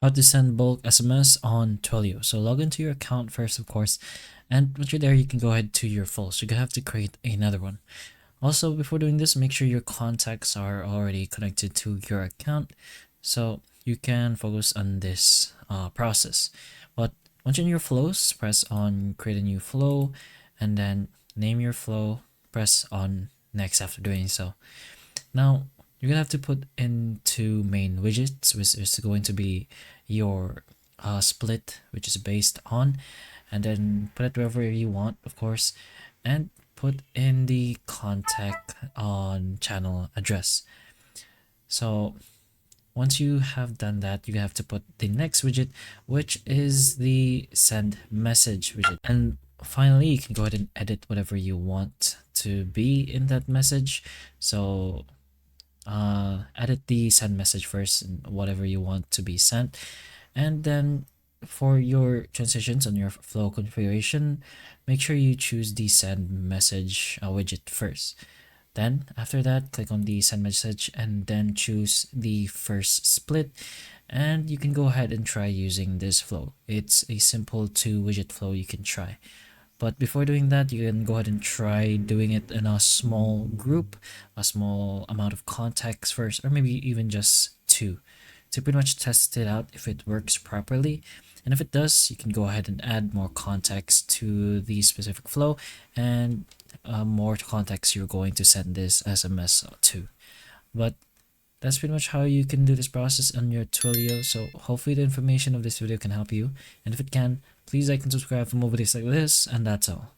how to send bulk SMS on Twilio. So log into your account first, of course, and once you're there, you can go ahead to your flow. So you have to create another one. Also, before doing this, make sure your contacts are already connected to your account so you can focus on this process. But once you're in your flows, press on create a new flow and then name your flow, press on next after doing so. Now, you're gonna have to put into main widgets, which is going to be your split, which is based on, and then put it wherever you want, of course, and put in the contact on channel address. So once you have done that, you have to put the next widget, which is the send message widget. And finally, you can go ahead and edit whatever you want to be in that message. So edit the send message first and whatever you want to be sent. And then for your transitions on your flow configuration, make sure you choose the send message widget first. Then after that, click on the send message and then choose the first split, and you can go ahead and try using this flow. It's a simple 2 widget flow you can try. But before doing that, you can go ahead and try doing it in a small group, a small amount of contacts first, or maybe even just 2 to pretty much test it out if it works properly. And if it does, you can go ahead and add more contacts to the specific flow and more contacts you're going to send this SMS to. But that's pretty much how you can do this process on your Twilio. So hopefully the information of this video can help you. And if it can, please like and subscribe for more videos like this. And that's all.